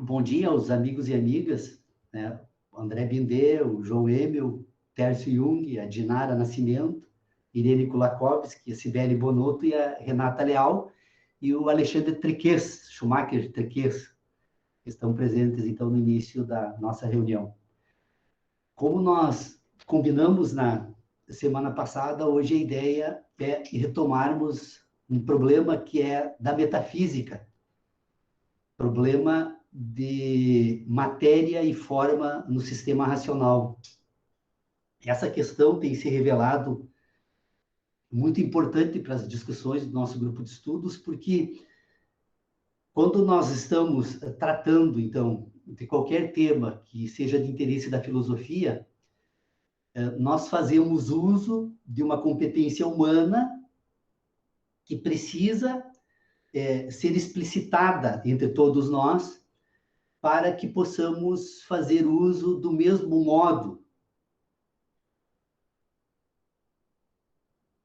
Bom dia aos amigos e amigas, né? O André Bindê, o João Emil, Tércio Jung, a Dinara Nascimento, Irene Kulakovski, a Sibeli Bonotto e a Renata Leal, e o Alexandre Triquez, Schumacher Triquez, que estão presentes, então, no início da nossa reunião. Como nós combinamos na semana passada, hoje a ideia é retomarmos um problema que é da metafísica, problema de matéria e forma no sistema racional. Essa questão tem se revelado muito importante para as discussões do nosso grupo de estudos, porque quando nós estamos tratando, então, de qualquer tema que seja de interesse da filosofia, nós fazemos uso de uma competência humana que precisa ser explicitada entre todos nós para que possamos fazer uso do mesmo modo.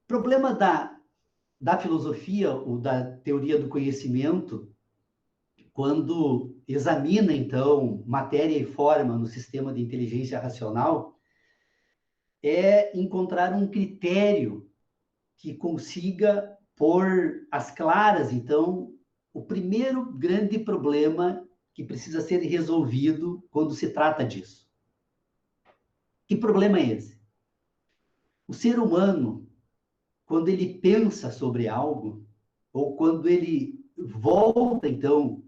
O problema da filosofia ou da teoria do conhecimento, quando examina, então, matéria e forma no sistema de inteligência racional, é encontrar um critério que consiga pôr às claras, então, o primeiro grande problema que precisa ser resolvido quando se trata disso. Que problema é esse? O ser humano, quando ele pensa sobre algo, ou quando ele volta, então,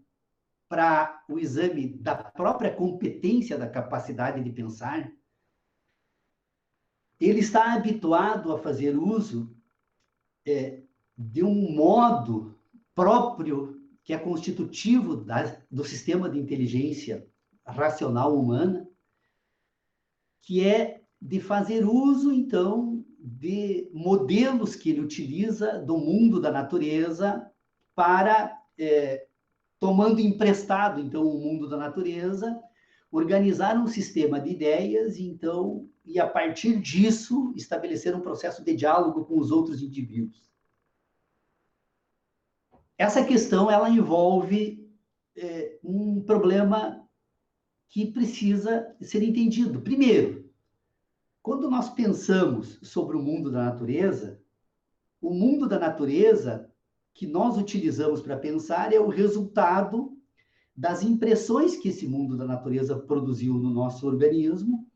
para o exame da própria competência, da capacidade de pensar, ele está habituado a fazer uso de um modo próprio que é constitutivo do sistema de inteligência racional humana, que é de fazer uso, então, de modelos que ele utiliza do mundo da natureza para, tomando emprestado, então, o mundo da natureza, organizar um sistema de ideias, então, e a partir disso, estabelecer um processo de diálogo com os outros indivíduos. Essa questão, ela envolve um problema que precisa ser entendido. Primeiro, quando nós pensamos sobre o mundo da natureza, o mundo da natureza que nós utilizamos para pensar é o resultado das impressões que esse mundo da natureza produziu no nosso organismo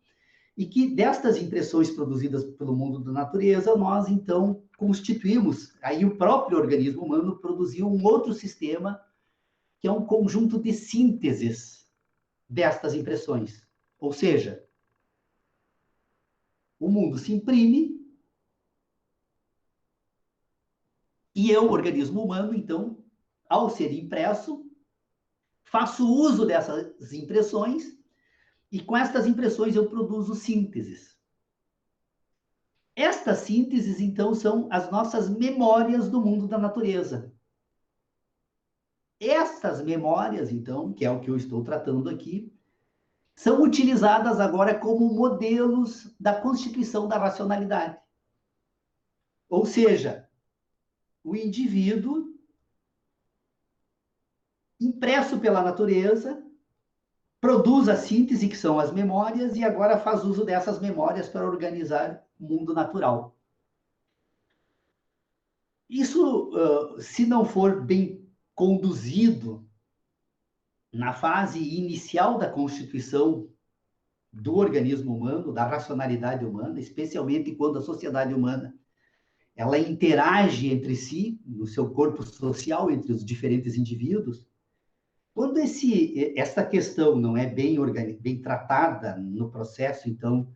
e que destas impressões produzidas pelo mundo da natureza, nós, então, constituímos, aí o próprio organismo humano produziu um outro sistema, que é um conjunto de sínteses destas impressões. Ou seja, o mundo se imprime e eu, organismo humano, então, ao ser impresso, faço uso dessas impressões e com estas impressões eu produzo sínteses. Estas sínteses, então, são as nossas memórias do mundo da natureza. Essas memórias, então, que é o que eu estou tratando aqui, são utilizadas agora como modelos da constituição da racionalidade. Ou seja, o indivíduo, impresso pela natureza, produz a síntese, que são as memórias, e agora faz uso dessas memórias para organizar o mundo natural. Isso, se não for bem conduzido na fase inicial da constituição do organismo humano, da racionalidade humana, especialmente quando a sociedade humana ela interage entre si, no seu corpo social, entre os diferentes indivíduos, quando essa questão não é bem tratada no processo, então,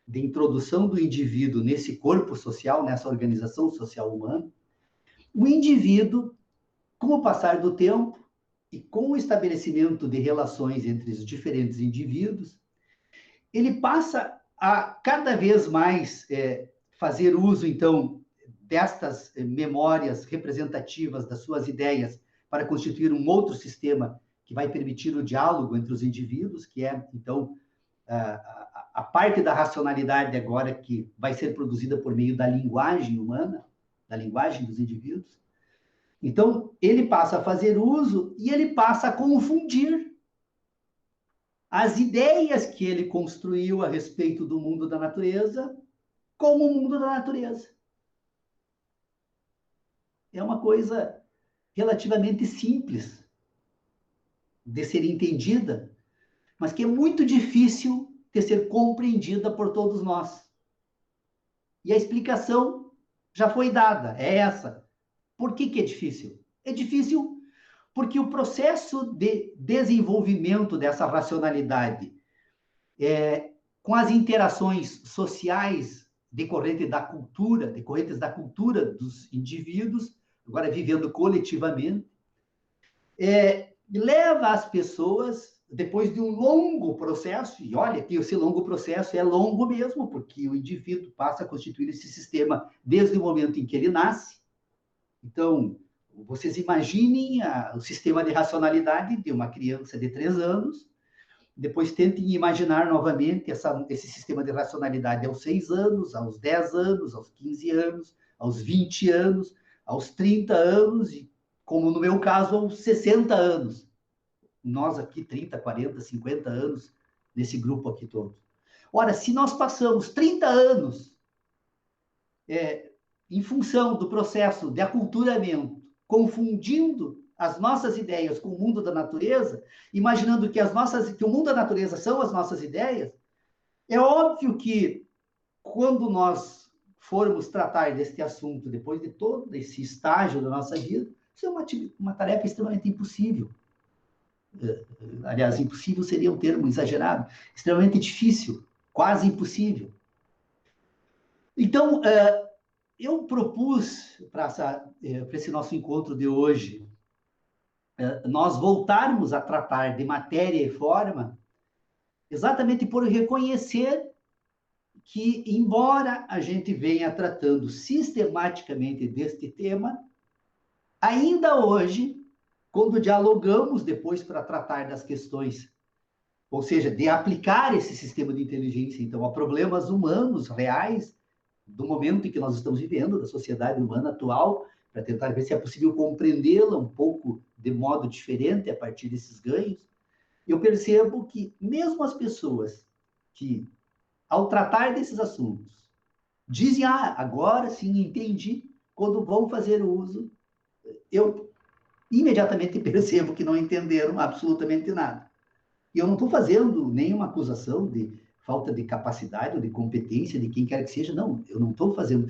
de introdução do indivíduo nesse corpo social, nessa organização social humana, o indivíduo, com o passar do tempo e com o estabelecimento de relações entre os diferentes indivíduos, ele passa a cada vez mais fazer uso, então, destas memórias representativas das suas ideias para constituir um outro sistema que vai permitir o diálogo entre os indivíduos, que é, então, a parte da racionalidade agora que vai ser produzida por meio da linguagem humana, da linguagem dos indivíduos. Então, ele passa a fazer uso e ele passa a confundir as ideias que ele construiu a respeito do mundo da natureza como o mundo da natureza. É uma coisa relativamente simples de ser entendida, mas que é muito difícil de ser compreendida por todos nós. E a explicação já foi dada, é essa. Por que que é difícil? É difícil porque o processo de desenvolvimento dessa racionalidade, com as interações sociais decorrentes da cultura dos indivíduos, agora vivendo coletivamente, leva as pessoas, depois de um longo processo, e olha que esse longo processo é longo mesmo, porque o indivíduo passa a constituir esse sistema desde o momento em que ele nasce. Então, vocês imaginem o sistema de racionalidade de uma criança de 3 anos, depois tentem imaginar novamente esse sistema de racionalidade aos 6 anos, aos 10 anos, aos 15 anos, aos 20 anos, aos 30 anos, e, como no meu caso, aos 60 anos. Nós aqui, 30, 40, 50 anos, nesse grupo aqui todo. Ora, se nós passamos 30 anos em função do processo de aculturamento, confundindo as nossas ideias com o mundo da natureza, imaginando que o mundo da natureza são as nossas ideias, é óbvio que quando nós formos tratar deste assunto depois de todo esse estágio da nossa vida, isso é uma tarefa extremamente impossível. Aliás, impossível seria um termo exagerado, extremamente difícil, quase impossível. Então, eu propus para esse nosso encontro de hoje, nós voltarmos a tratar de matéria e forma, exatamente por reconhecer que, embora a gente venha tratando sistematicamente deste tema, ainda hoje, quando dialogamos depois para tratar das questões, ou seja, de aplicar esse sistema de inteligência, então, a problemas humanos reais, do momento em que nós estamos vivendo, da sociedade humana atual, para tentar ver se é possível compreendê-la um pouco de modo diferente a partir desses ganhos, eu percebo que mesmo as pessoas que, ao tratar desses assuntos, dizem, agora sim entendi, quando vão fazer o uso, eu imediatamente percebo que não entenderam absolutamente nada. E eu não estou fazendo nenhuma acusação de falta de capacidade ou de competência de quem quer que seja, não, eu não estou fazendo,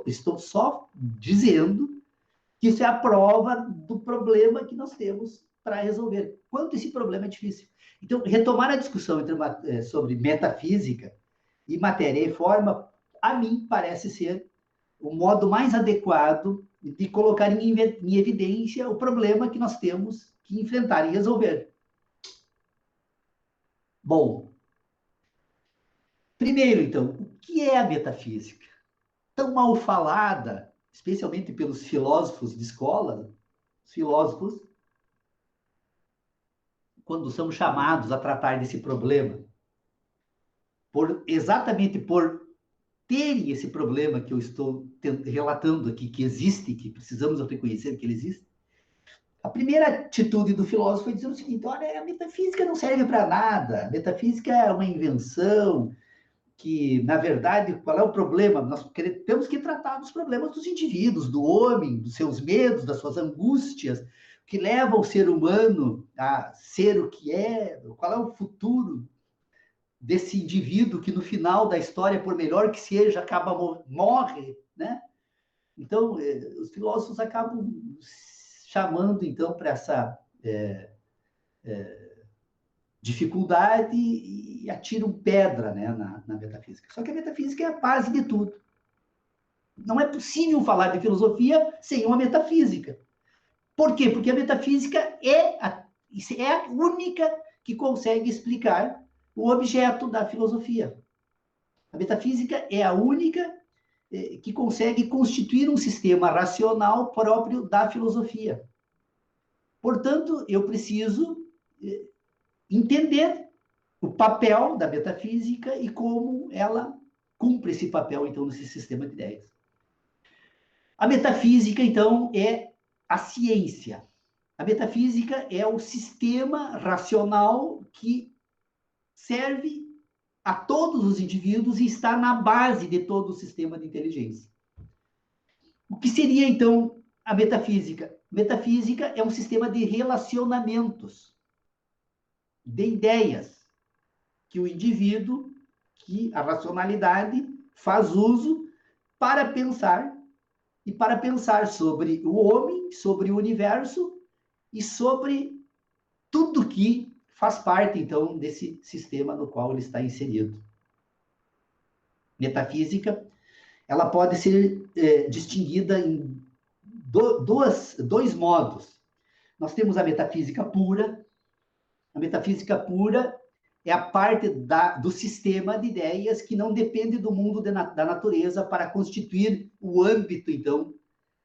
estou só dizendo que isso é a prova do problema que nós temos para resolver. Quanto esse problema é difícil. Então, retomar a discussão sobre metafísica e matéria e forma, a mim parece ser o modo mais adequado de colocar em evidência o problema que nós temos que enfrentar e resolver. Bom, primeiro, então, o que é a metafísica? Tão mal falada, especialmente pelos filósofos de escola, os filósofos, quando são chamados a tratar desse problema, exatamente por terem esse problema que eu estou relatando aqui, que existe, que precisamos reconhecer que ele existe, a primeira atitude do filósofo foi dizer o seguinte: olha, a metafísica não serve para nada, a metafísica é uma invenção, que, na verdade, qual é o problema? Nós temos que tratar dos problemas dos indivíduos, do homem, dos seus medos, das suas angústias, que levam o ser humano a ser o que é, qual é o futuro desse indivíduo que, no final da história, por melhor que seja, morre, né? Então, os filósofos acabam chamando, então, para essa dificuldade e atiram pedra, né, na metafísica. Só que a metafísica é a base de tudo. Não é possível falar de filosofia sem uma metafísica. Por quê? Porque a metafísica é a única que consegue explicar o objeto da filosofia. A metafísica é a única que consegue constituir um sistema racional próprio da filosofia. Portanto, eu preciso entender o papel da metafísica e como ela cumpre esse papel, então, nesse sistema de ideias. A metafísica, então, é a ciência. A metafísica é o sistema racional que serve a todos os indivíduos e está na base de todo o sistema de inteligência. O que seria, então, a metafísica? Metafísica é um sistema de relacionamentos, de ideias, que o indivíduo, que a racionalidade faz uso para pensar, e para pensar sobre o homem, sobre o universo e sobre tudo que faz parte, então, desse sistema no qual ele está inserido. Metafísica, ela pode ser distinguida em dois modos. Nós temos a metafísica pura. A metafísica pura é a parte do sistema de ideias que não depende do mundo da natureza para constituir o âmbito, então,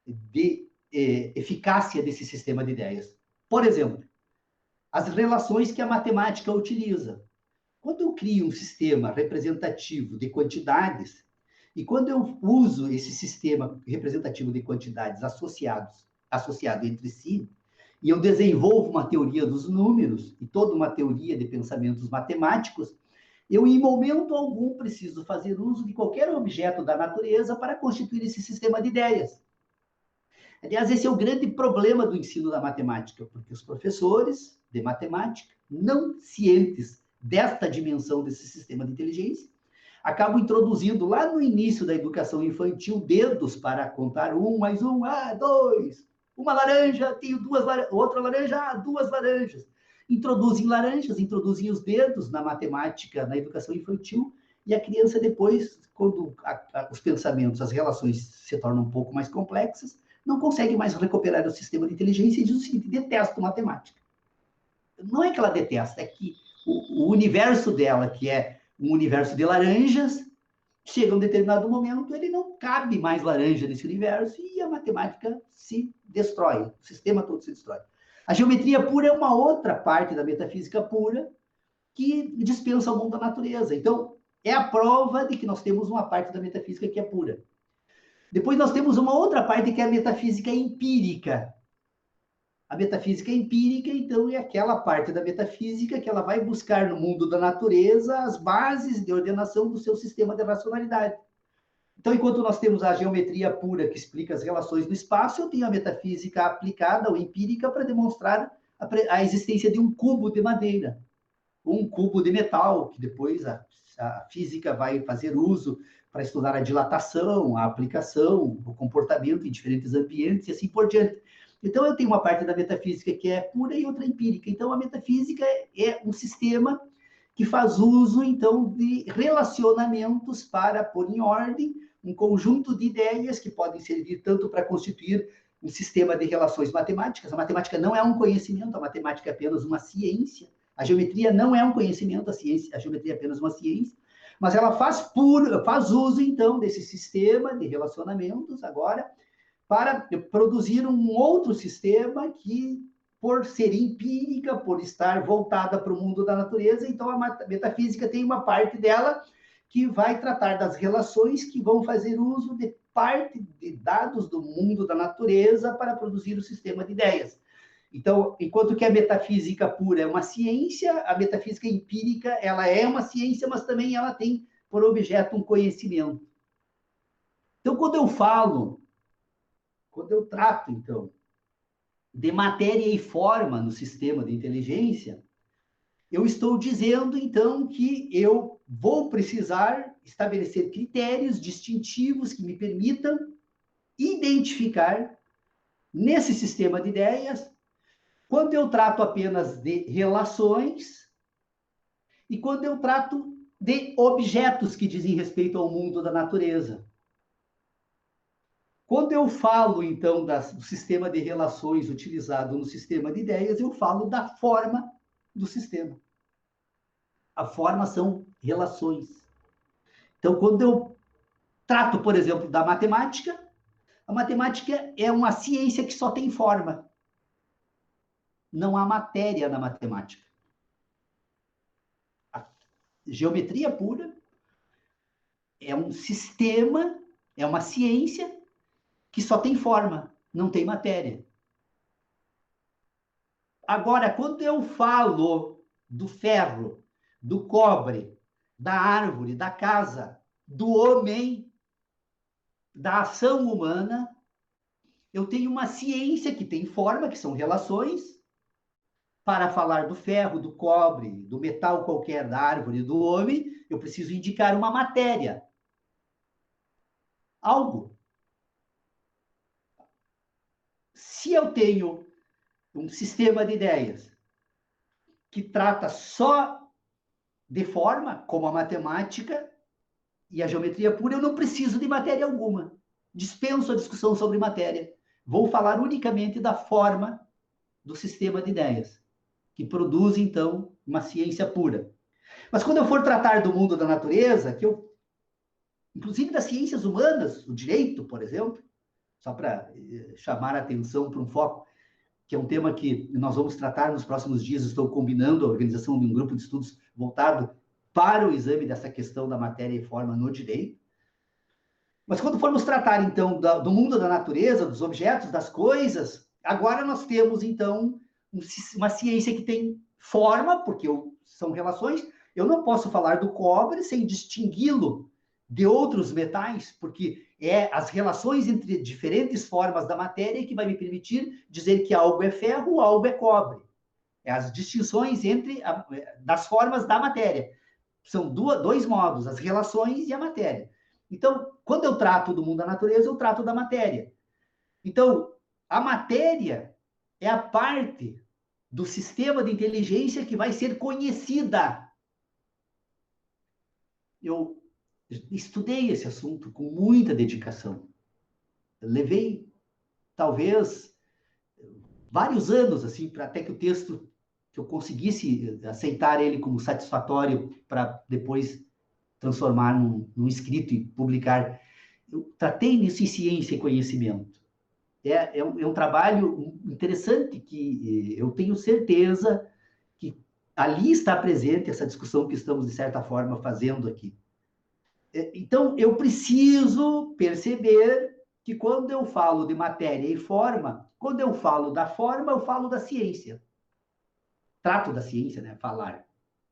de eficácia desse sistema de ideias. Por exemplo, as relações que a matemática utiliza. Quando eu crio um sistema representativo de quantidades, e quando eu uso esse sistema representativo de quantidades associado entre si, e eu desenvolvo uma teoria dos números e toda uma teoria de pensamentos matemáticos, eu, em momento algum, preciso fazer uso de qualquer objeto da natureza para constituir esse sistema de ideias. Aliás, esse é o grande problema do ensino da matemática, porque os professores de matemática, não cientes desta dimensão desse sistema de inteligência, acabam introduzindo lá no início da educação infantil dedos para contar 1 mais 1, 2, uma laranja, tenho outra laranja, duas laranjas. Introduzem laranjas, introduzem os dedos na matemática, na educação infantil, e a criança depois, quando os pensamentos, as relações se tornam um pouco mais complexas, não consegue mais recuperar o sistema de inteligência e diz o seguinte: detesto matemática. Não é que ela detesta, é que o universo dela, que é um universo de laranjas, chega a um determinado momento, ele não cabe mais laranja nesse universo e a matemática se destrói, o sistema todo se destrói. A geometria pura é uma outra parte da metafísica pura que dispensa o mundo da natureza. Então, é a prova de que nós temos uma parte da metafísica que é pura. Depois nós temos uma outra parte que é a metafísica empírica. A metafísica empírica, então, é aquela parte da metafísica que ela vai buscar no mundo da natureza as bases de ordenação do seu sistema de racionalidade. Então, enquanto nós temos a geometria pura que explica as relações do espaço, eu tenho a metafísica aplicada ou empírica para demonstrar a existência de um cubo de madeira, um cubo de metal, que depois a física vai fazer uso para estudar a dilatação, a aplicação, o comportamento em diferentes ambientes e assim por diante. Então, eu tenho uma parte da metafísica que é pura e outra empírica. Então, a metafísica é um sistema que faz uso, então, de relacionamentos para pôr em ordem um conjunto de ideias que podem servir tanto para constituir um sistema de relações matemáticas. A matemática não é um conhecimento, a matemática é apenas uma ciência. A geometria não é um conhecimento, a geometria é apenas uma ciência. Mas ela faz uso, então, desse sistema de relacionamentos, agora, para produzir um outro sistema que, por ser empírica, por estar voltada para o mundo da natureza, então a metafísica tem uma parte dela que vai tratar das relações que vão fazer uso de parte de dados do mundo da natureza para produzir o sistema de ideias. Então, enquanto que a metafísica pura é uma ciência, a metafísica empírica, ela é uma ciência, mas também ela tem por objeto um conhecimento. Então, quando eu trato, então, de matéria e forma no sistema de inteligência, eu estou dizendo, então, que eu vou precisar estabelecer critérios distintivos que me permitam identificar, nesse sistema de ideias, quando eu trato apenas de relações e quando eu trato de objetos que dizem respeito ao mundo da natureza. Quando eu falo, então, do sistema de relações utilizado no sistema de ideias, eu falo da forma do sistema. A forma são relações. Então, quando eu trato, por exemplo, da matemática, a matemática é uma ciência que só tem forma. Não há matéria na matemática. A geometria pura é um sistema, é uma ciência que só tem forma, não tem matéria. Agora, quando eu falo do ferro, do cobre, da árvore, da casa, do homem, da ação humana. Eu tenho uma ciência que tem forma, que são relações, para falar do ferro, do cobre, do metal qualquer, da árvore, do homem, eu preciso indicar uma matéria, algo. Se eu tenho um sistema de ideias que trata só de forma, como a matemática e a geometria pura, eu não preciso de matéria alguma. Dispenso a discussão sobre matéria. Vou falar unicamente da forma do sistema de ideias, que produz, então, uma ciência pura. Mas quando eu for tratar do mundo da natureza, inclusive das ciências humanas, o direito, por exemplo, só para chamar a atenção para um foco, que é um tema que nós vamos tratar nos próximos dias, estou combinando a organização de um grupo de estudos voltado para o exame dessa questão da matéria e forma no direito. Mas quando formos tratar, então, do mundo da natureza, dos objetos, das coisas, agora nós temos, então, uma ciência que tem forma, porque são relações. Eu não posso falar do cobre sem distingui-lo de outros metais, porque é as relações entre diferentes formas da matéria que vai me permitir dizer que algo é ferro ou algo é cobre. É as distinções das formas da matéria. São dois modos, as relações e a matéria. Então, quando eu trato do mundo da natureza, eu trato da matéria. Então, a matéria é a parte do sistema de inteligência que vai ser conhecida. Eu estudei esse assunto com muita dedicação. Eu levei, talvez, vários anos, assim, para até que o texto, que eu conseguisse aceitar ele como satisfatório para depois transformar num escrito e publicar. Eu tratei nisso em ciência e conhecimento. É um trabalho interessante que eu tenho certeza que ali está presente essa discussão que estamos, de certa forma, fazendo aqui. Então, eu preciso perceber que quando eu falo de matéria e forma, quando eu falo da forma, eu falo da ciência. Trato da ciência, né? Falar,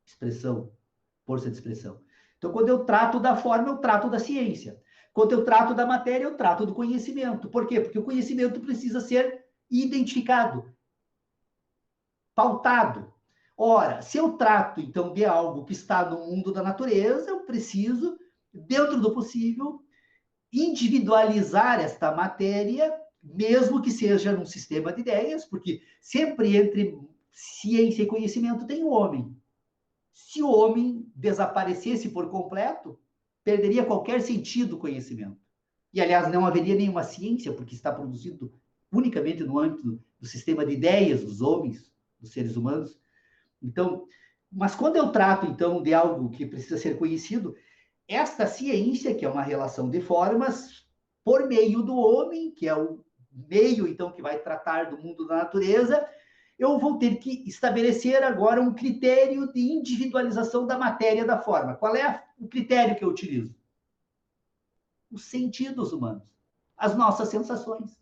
expressão, força de expressão. Então, quando eu trato da forma, eu trato da ciência. Quando eu trato da matéria, eu trato do conhecimento. Por quê? Porque o conhecimento precisa ser identificado, pautado. Ora, se eu trato, então, de algo que está no mundo da natureza, eu preciso, dentro do possível, individualizar esta matéria, mesmo que seja num sistema de ideias, porque sempre entre ciência e conhecimento tem o homem. Se o homem desaparecesse por completo, perderia qualquer sentido o conhecimento. E, aliás, não haveria nenhuma ciência, porque está produzido unicamente no âmbito do sistema de ideias dos homens, dos seres humanos. Então, mas quando eu trato, então, de algo que precisa ser conhecido, esta ciência, que é uma relação de formas, por meio do homem, que é o meio, então, que vai tratar do mundo da natureza, eu vou ter que estabelecer agora um critério de individualização da matéria da forma. Qual é o critério que eu utilizo? Os sentidos humanos, as nossas sensações.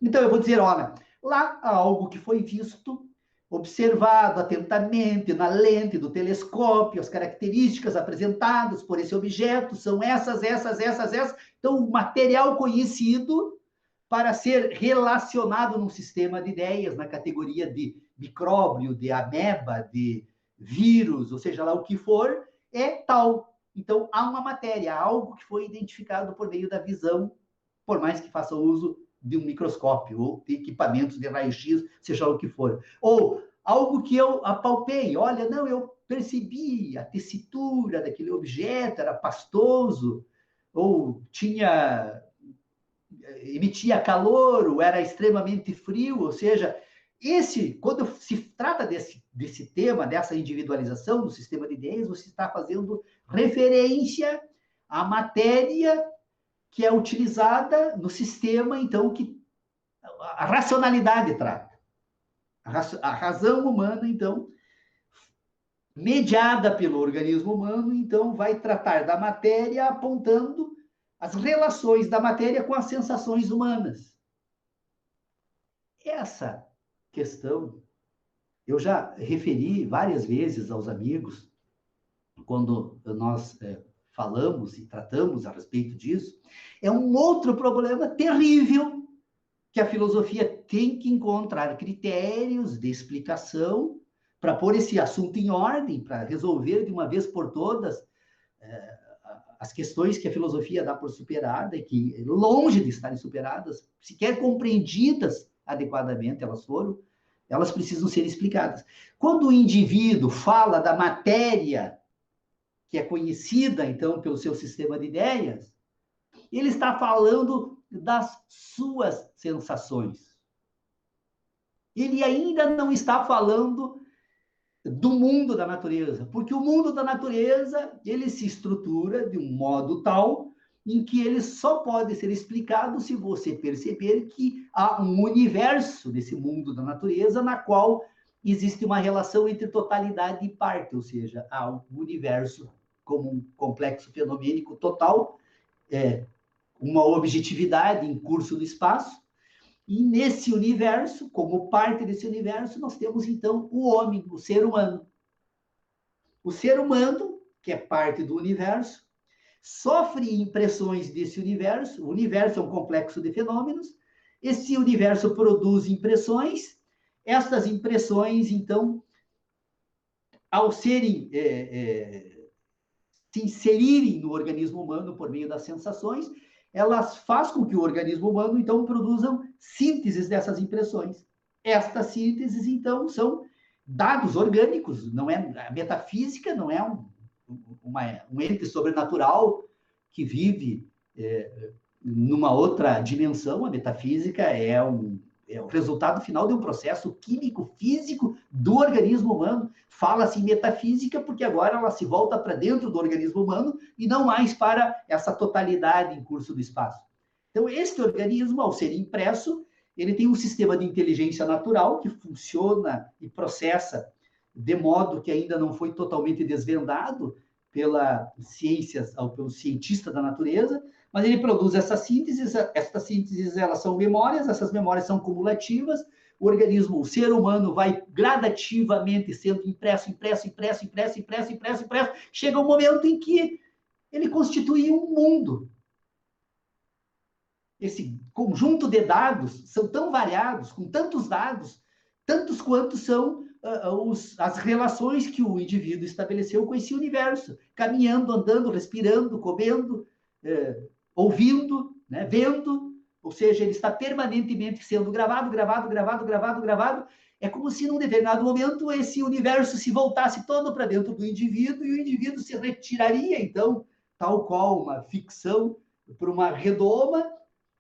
Então, eu vou dizer, olha, lá há algo que foi visto, observado atentamente na lente do telescópio, as características apresentadas por esse objeto são essas. Então, o material conhecido para ser relacionado num sistema de ideias, na categoria de micróbio, de ameba, de vírus, ou seja lá o que for, é tal. Então, há uma matéria, algo que foi identificado por meio da visão, por mais que faça uso de um microscópio ou de equipamentos de raio-x, seja lá o que for. Ou algo que eu apalpei, olha, não, eu percebi a tessitura daquele objeto, era pastoso, ou emitia calor, ou era extremamente frio, ou seja, quando se trata desse tema, dessa individualização do sistema de ideias, você está fazendo referência à matéria que é utilizada no sistema, então, que a racionalidade trata. A razão humana, então, mediada pelo organismo humano, então, vai tratar da matéria apontando as relações da matéria com as sensações humanas. Essa questão, eu já referi várias vezes aos amigos, quando nós falamos e tratamos a respeito disso, é um outro problema terrível que a filosofia tem que encontrar critérios de explicação para pôr esse assunto em ordem, para resolver de uma vez por todas as questões que a filosofia dá por superada e que, longe de estarem superadas, sequer compreendidas adequadamente elas precisam ser explicadas. Quando o indivíduo fala da matéria, que é conhecida, então, pelo seu sistema de ideias, ele está falando das suas sensações. Ele ainda não está falando do mundo da natureza, porque o mundo da natureza, ele se estrutura de um modo tal em que ele só pode ser explicado se você perceber que há um universo desse mundo da natureza na qual existe uma relação entre totalidade e parte, ou seja, há um universo como um complexo fenomênico total, uma objetividade em curso do espaço, e nesse universo, como parte desse universo, nós temos então o homem, o ser humano. O ser humano, que é parte do universo, sofre impressões desse universo. O universo é um complexo de fenômenos. Esse universo produz impressões. Estas impressões, então, ao serem se inserirem no organismo humano por meio das sensações, elas fazem com que o organismo humano, então, produza sínteses dessas impressões. Estas sínteses, então, são dados orgânicos, não é, a metafísica não é um ente sobrenatural que vive numa outra dimensão. A metafísica é o resultado final de um processo químico-físico do organismo humano. Fala-se em metafísica porque agora ela se volta para dentro do organismo humano e não mais para essa totalidade em curso do espaço. Então, este organismo, ao ser impresso, ele tem um sistema de inteligência natural que funciona e processa de modo que ainda não foi totalmente desvendado pela ciência, ou pelo cientista da natureza, mas ele produz essas sínteses elas são memórias, essas memórias são cumulativas, o organismo, o ser humano vai gradativamente sendo impresso, chega um momento em que ele constitui um mundo. Esse conjunto de dados são tão variados, com tantos dados, tantos quantos são as relações que o indivíduo estabeleceu com esse universo, caminhando, andando, respirando, comendo, ouvindo, né, vendo, ou seja, ele está permanentemente sendo gravado. É como se, num determinado momento, esse universo se voltasse todo para dentro do indivíduo e o indivíduo se retiraria, então, tal qual uma ficção, para uma redoma,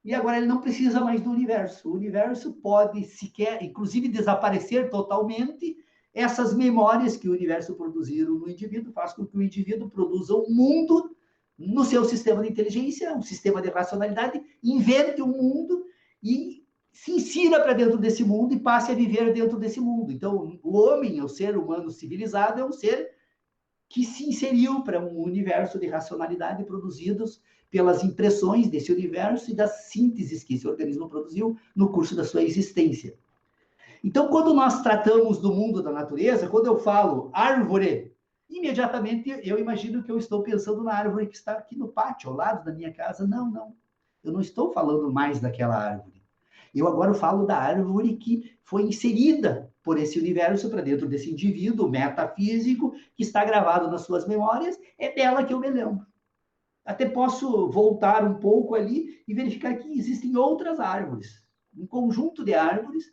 e agora ele não precisa mais do universo. O universo pode sequer, inclusive, desaparecer totalmente. Essas memórias que o universo produziram no indivíduo faz com que o indivíduo produza um mundo no seu sistema de inteligência, um sistema de racionalidade, invente um mundo e se insira para dentro desse mundo e passe a viver dentro desse mundo. Então, o homem, o ser humano civilizado, é um ser que se inseriu para um universo de racionalidade produzidos pelas impressões desse universo e das sínteses que esse organismo produziu no curso da sua existência. Então, quando nós tratamos do mundo da natureza, quando eu falo árvore, imediatamente eu imagino que eu estou pensando na árvore que está aqui no pátio, ao lado da minha casa. Não. Eu não estou falando mais daquela árvore. Eu agora falo da árvore que foi inserida por esse universo para dentro desse indivíduo metafísico que está gravado nas suas memórias. É dela que eu me lembro. Até posso voltar um pouco ali e verificar que existem outras árvores, um conjunto de árvores,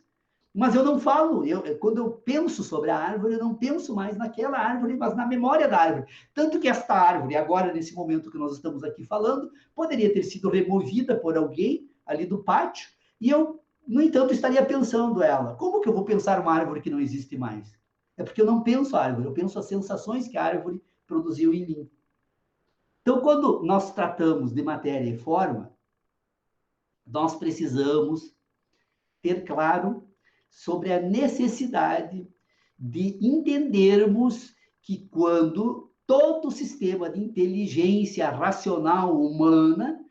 mas eu não falo, quando eu penso sobre a árvore, eu não penso mais naquela árvore, mas na memória da árvore. Tanto que esta árvore, agora, nesse momento que nós estamos aqui falando, poderia ter sido removida por alguém ali do pátio, e eu, no entanto, estaria pensando ela. Como que eu vou pensar uma árvore que não existe mais? É porque eu não penso a árvore, eu penso as sensações que a árvore produziu em mim. Então, quando nós tratamos de matéria e forma, nós precisamos ter claro sobre a necessidade de entendermos que quando todo o sistema de inteligência racional humana,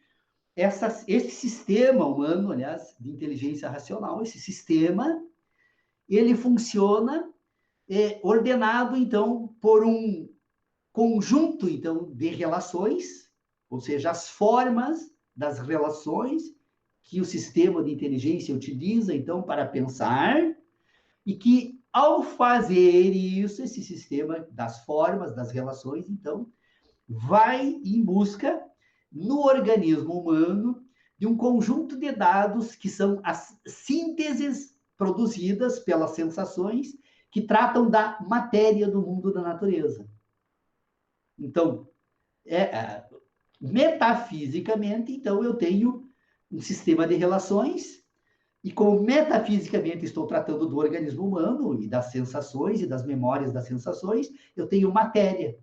esse sistema humano, aliás, de inteligência racional, esse sistema, ele funciona ordenado, então, por um conjunto, então, de relações, ou seja, as formas das relações que o sistema de inteligência utiliza, então, para pensar, e que, ao fazer isso, esse sistema das formas, das relações, então, vai em busca, no organismo humano, de um conjunto de dados que são as sínteses produzidas pelas sensações que tratam da matéria do mundo da natureza. Então, metafisicamente, então, eu tenho um sistema de relações e como metafisicamente estou tratando do organismo humano e das sensações e das memórias das sensações, eu tenho matéria.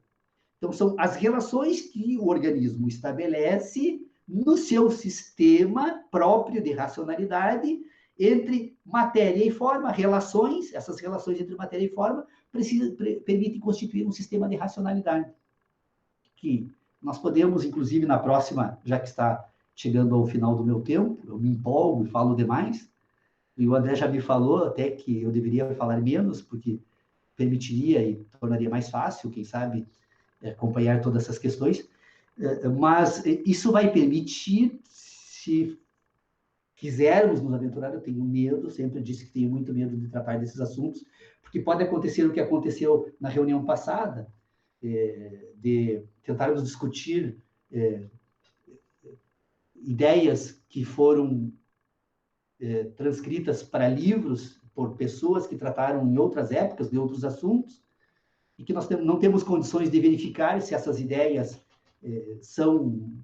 Então, são as relações que o organismo estabelece no seu sistema próprio de racionalidade entre matéria e forma, relações, essas relações entre matéria e forma permitem constituir um sistema de racionalidade. Que nós podemos, inclusive, na próxima, já que está chegando ao final do meu tempo, eu me empolgo e falo demais, e o André já me falou até que eu deveria falar menos, porque permitiria e tornaria mais fácil, quem sabe, acompanhar todas essas questões, mas isso vai permitir, se quisermos nos aventurar, eu tenho medo, sempre disse que tenho muito medo de tratar desses assuntos, porque pode acontecer o que aconteceu na reunião passada, de tentarmos discutir ideias que foram transcritas para livros por pessoas que trataram em outras épocas de outros assuntos, e que nós não temos condições de verificar se essas ideias são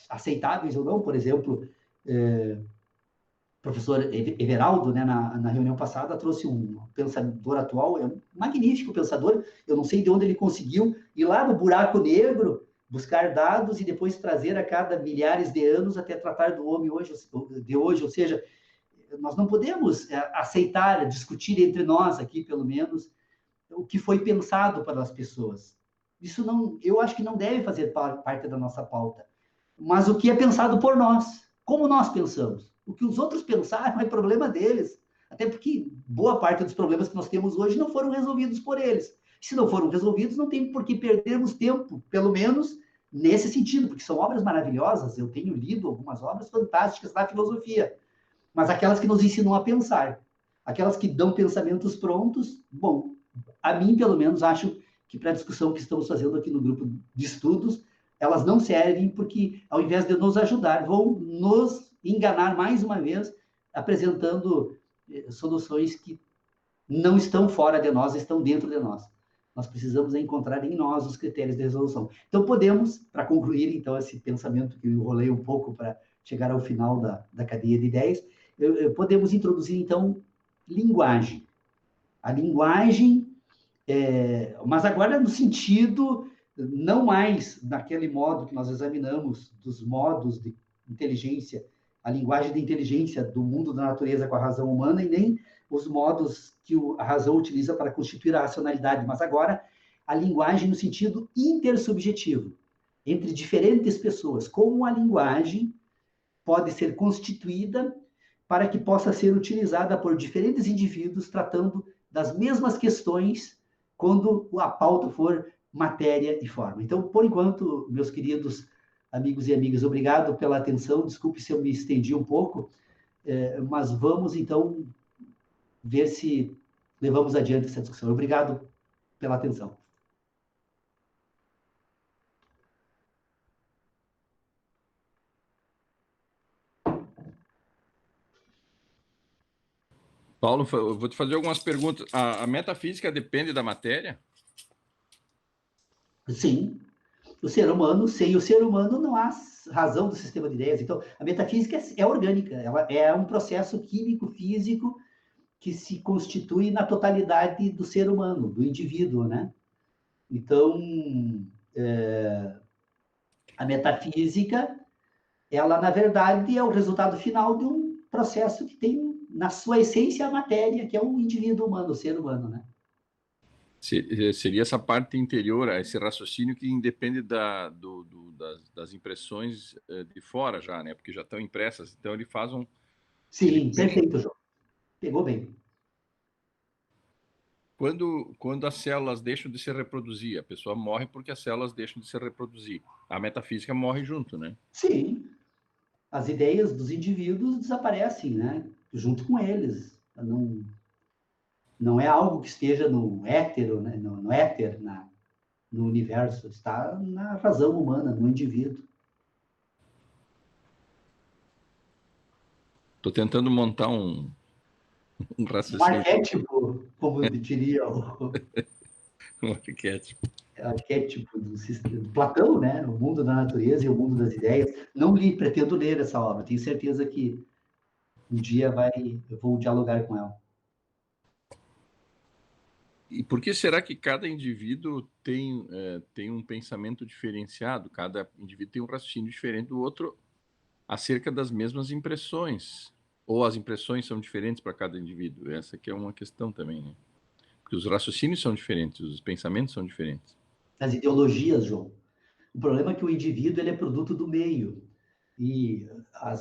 aceitáveis ou não. Por exemplo, o professor Everaldo, né, na reunião passada, trouxe um pensador atual, um magnífico pensador, eu não sei de onde ele conseguiu ir lá no buraco negro, buscar dados e depois trazer a cada milhares de anos até tratar do homem de hoje, ou seja, nós não podemos aceitar, discutir entre nós aqui, pelo menos, o que foi pensado pelas pessoas. Isso não, eu acho que não deve fazer parte da nossa pauta. Mas o que é pensado por nós, como nós pensamos. O que os outros pensaram é problema deles. Até porque boa parte dos problemas que nós temos hoje não foram resolvidos por eles. Se não foram resolvidos, não tem por que perdermos tempo, pelo menos nesse sentido, porque são obras maravilhosas. Eu tenho lido algumas obras fantásticas da filosofia, mas aquelas que nos ensinam a pensar, aquelas que dão pensamentos prontos, bom, a mim, pelo menos, acho que para a discussão que estamos fazendo aqui no grupo de estudos, elas não servem porque, ao invés de nos ajudar, vão nos enganar mais uma vez, apresentando soluções que não estão fora de nós, estão dentro de nós. Nós precisamos encontrar em nós os critérios de resolução. Então, podemos, para concluir, então, esse pensamento que eu enrolei um pouco para chegar ao final da cadeia de ideias, podemos introduzir, então, linguagem. A linguagem, mas agora no sentido, não mais naquele modo que nós examinamos dos modos de inteligência, a linguagem de inteligência do mundo da natureza com a razão humana, e nem os modos que a razão utiliza para constituir a racionalidade, mas agora a linguagem no sentido intersubjetivo, entre diferentes pessoas, como a linguagem pode ser constituída para que possa ser utilizada por diferentes indivíduos tratando das mesmas questões quando a pauta for matéria e forma. Então, por enquanto, meus queridos amigos e amigas, obrigado pela atenção. Desculpe se eu me estendi um pouco, mas vamos, então, ver se levamos adiante essa discussão. Obrigado pela atenção. Paulo, eu vou te fazer algumas perguntas. A metafísica depende da matéria? Sim. O ser humano, sem o ser humano, não há razão do sistema de ideias. Então, a metafísica é orgânica, ela é um processo químico, físico, que se constitui na totalidade do ser humano, do indivíduo, né? Então, a metafísica, ela, na verdade, é o resultado final de um processo que tem, na sua essência, a matéria, que é o indivíduo humano, o ser humano, né? Seria essa parte interior, esse raciocínio que independe das impressões de fora já, né? Porque já estão impressas. Então, ele faz um... Sim, perfeito, João. Pegou bem. quando as células deixam de se reproduzir, a pessoa morre porque as células deixam de se reproduzir. A metafísica morre junto, né? Sim, as ideias dos indivíduos desaparecem, né? Junto com eles. Não é algo que esteja no éter, né? no éter, no universo. Está na razão humana, no indivíduo. Estou tentando montar um Um raciocínio, arquétipo, como diria o um arquétipo. arquétipo do sistema. Platão, né? O mundo da natureza e o mundo das ideias. Não li, pretendo ler essa obra. Tenho certeza que um dia eu vou dialogar com ela. E por que será que cada indivíduo tem um pensamento diferenciado? Cada indivíduo tem um raciocínio diferente do outro acerca das mesmas impressões. Ou as impressões são diferentes para cada indivíduo? Essa aqui é uma questão também, né? Porque os raciocínios são diferentes, os pensamentos são diferentes. As ideologias, João. O problema é que o indivíduo ele é produto do meio. E a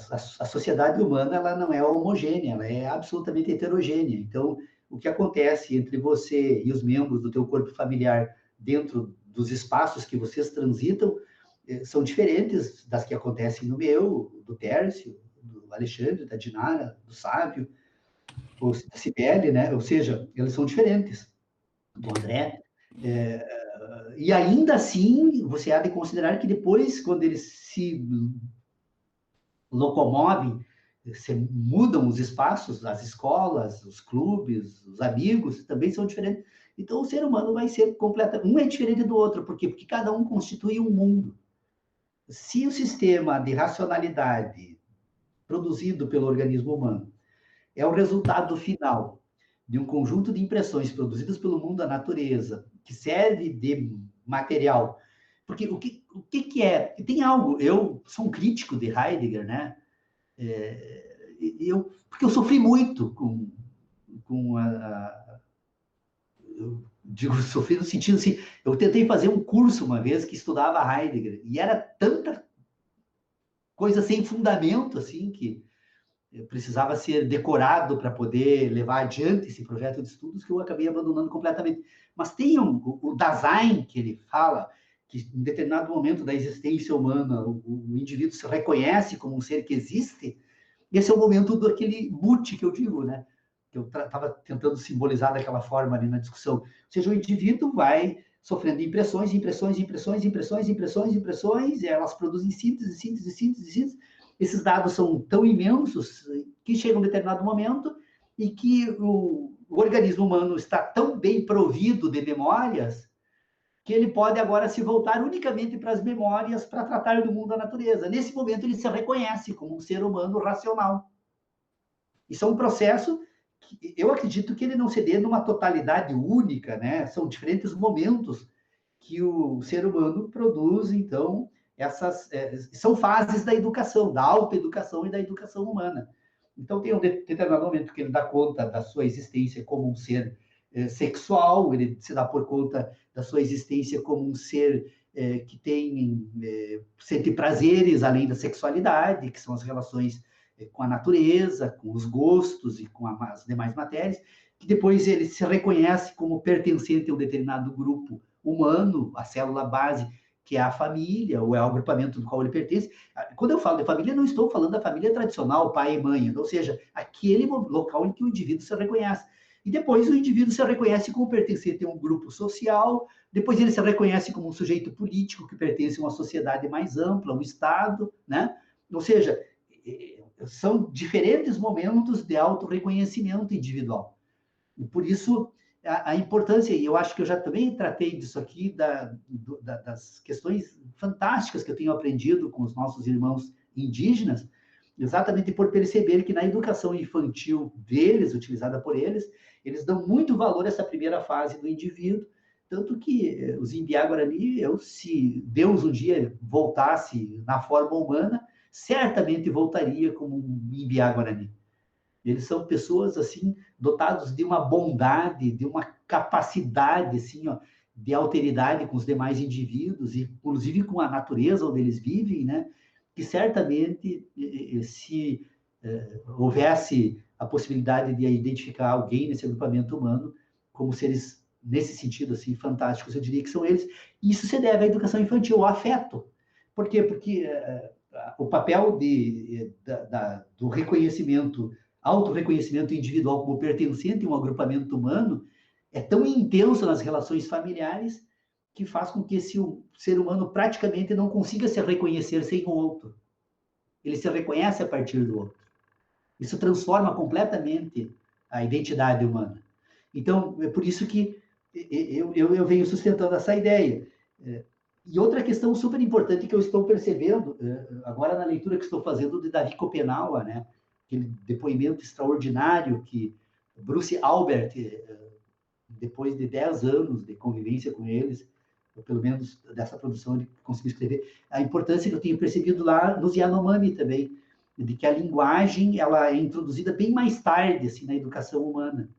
sociedade humana ela não é homogênea, ela é absolutamente heterogênea. Então, o que acontece entre você e os membros do teu corpo familiar dentro dos espaços que vocês transitam são diferentes das que acontecem no meu, do Tércio, do Alexandre, da Dinara, do Sávio, ou da Cibele, né? Ou seja, eles são diferentes. Do André. E ainda assim, você há de considerar que depois, quando eles se locomovem, se mudam os espaços, as escolas, os clubes, os amigos, também são diferentes. Então, o ser humano vai ser completamente... Um é diferente do outro. Por quê? Porque cada um constitui um mundo. Se o sistema de racionalidade produzido pelo organismo humano é o resultado final de um conjunto de impressões produzidas pelo mundo da natureza, que serve de material. Porque o que é? Tem algo... Eu sou um crítico de Heidegger, né? Porque eu sofri muito com eu digo, sofri no sentido assim, eu tentei fazer um curso uma vez que estudava Heidegger, e era tanta coisa sem fundamento, assim, que precisava ser decorado para poder levar adiante esse projeto de estudos, que eu acabei abandonando completamente. Mas tem o Dasein, que ele fala, que em determinado momento da existência humana, o indivíduo se reconhece como um ser que existe. Esse é o momento daquele mute que eu digo, né? Que eu estava tentando simbolizar daquela forma ali na discussão. Ou seja, o indivíduo vai sofrendo impressões, impressões, impressões, impressões, impressões, impressões, e elas produzem síntese, síntese, síntese, síntese. Esses dados são tão imensos que chega um determinado momento e que o organismo humano está tão bem provido de memórias que ele pode agora se voltar unicamente para as memórias para tratar do mundo da natureza. Nesse momento, ele se reconhece como um ser humano racional. Isso é um processo que eu acredito que ele não se dê numa totalidade única, né? São diferentes momentos que o ser humano produz, então, são fases da educação, da autoeducação e da educação humana. Então, tem um determinado momento que ele dá conta da sua existência como um ser sexual, ele se dá por conta da sua existência como um ser que sente prazeres além da sexualidade, que são as relações com a natureza, com os gostos e com as demais matérias, que depois ele se reconhece como pertencente a um determinado grupo humano, a célula base, que é a família, ou é o agrupamento do qual ele pertence. Quando eu falo de família, não estou falando da família tradicional, pai e mãe, ou seja, aquele local em que o indivíduo se reconhece. E depois o indivíduo se reconhece como pertencente a um grupo social, depois ele se reconhece como um sujeito político que pertence a uma sociedade mais ampla, um Estado, né? Ou seja, são diferentes momentos de autorreconhecimento individual. E por isso, a importância, e eu acho que eu já também tratei disso aqui, das questões fantásticas que eu tenho aprendido com os nossos irmãos indígenas, exatamente por perceber que na educação infantil deles, utilizada por eles, eles dão muito valor a essa primeira fase do indivíduo, tanto que os Imbiá-Guarani, se Deus um dia voltasse na forma humana, certamente voltaria como um Imbiá-Guarani. Eles são pessoas, assim, dotados de uma bondade, de uma capacidade, assim, ó, de alteridade com os demais indivíduos, e inclusive com a natureza onde eles vivem, né? Que certamente, se houvesse a possibilidade de identificar alguém nesse agrupamento humano, como seres, nesse sentido, assim, fantásticos, eu diria que são eles. E isso se deve à educação infantil, ao afeto. Por quê? Porque o papel do reconhecimento, autorreconhecimento individual como pertencente a um agrupamento humano é tão intenso nas relações familiares que faz com que esse ser humano praticamente não consiga se reconhecer sem o outro. Ele se reconhece a partir do outro. Isso transforma completamente a identidade humana. Então, é por isso que eu venho sustentando essa ideia. E outra questão super importante que eu estou percebendo, agora na leitura que estou fazendo de Davi Kopenawa, né? Aquele depoimento extraordinário que Bruce Albert, depois de 10 anos de convivência com eles, ou pelo menos dessa produção ele conseguiu escrever, a importância que eu tenho percebido lá nos Yanomami também, de que a linguagem ela é introduzida bem mais tarde assim, na educação humana.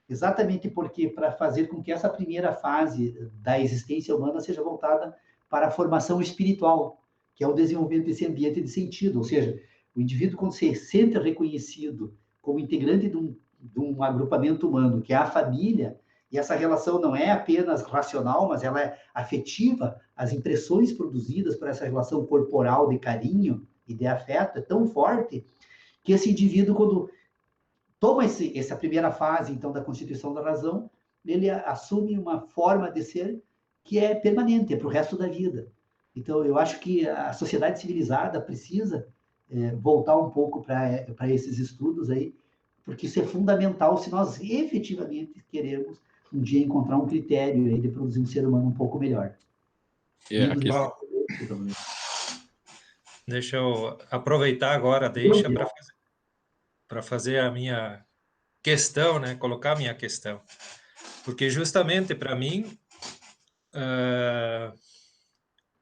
Exatamente porque para fazer com que essa primeira fase da existência humana seja voltada para a formação espiritual, que é o desenvolvimento desse ambiente de sentido, ou seja, o indivíduo quando se sente reconhecido como integrante de um agrupamento humano, que é a família, e essa relação não é apenas racional, mas ela é afetiva, as impressões produzidas por essa relação corporal de carinho e de afeto é tão forte que esse indivíduo, quando toma essa primeira fase, então, da constituição da razão, ele assume uma forma de ser que é permanente, é para o resto da vida. Então, eu acho que a sociedade civilizada precisa voltar um pouco para esses estudos aí, porque isso é fundamental se nós efetivamente queremos um dia encontrar um critério aí de produzir um ser humano um pouco melhor. Deixa eu aproveitar agora, para fazer a minha questão, né? Colocar a minha questão. Porque justamente para mim,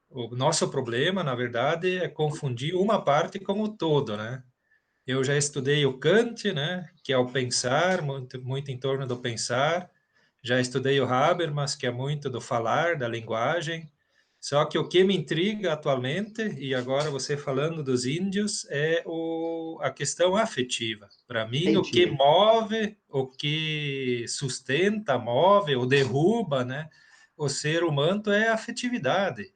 o nosso problema, na verdade, é confundir uma parte com o todo, né? Eu já estudei o Kant, né? Que é o pensar, muito em torno do pensar. Já estudei o Habermas, que é muito do falar, da linguagem. Só que o que me intriga atualmente, e agora você falando dos índios, é a questão afetiva. Para mim, o que move, o que sustenta, move ou derruba, né, o ser humano é a afetividade.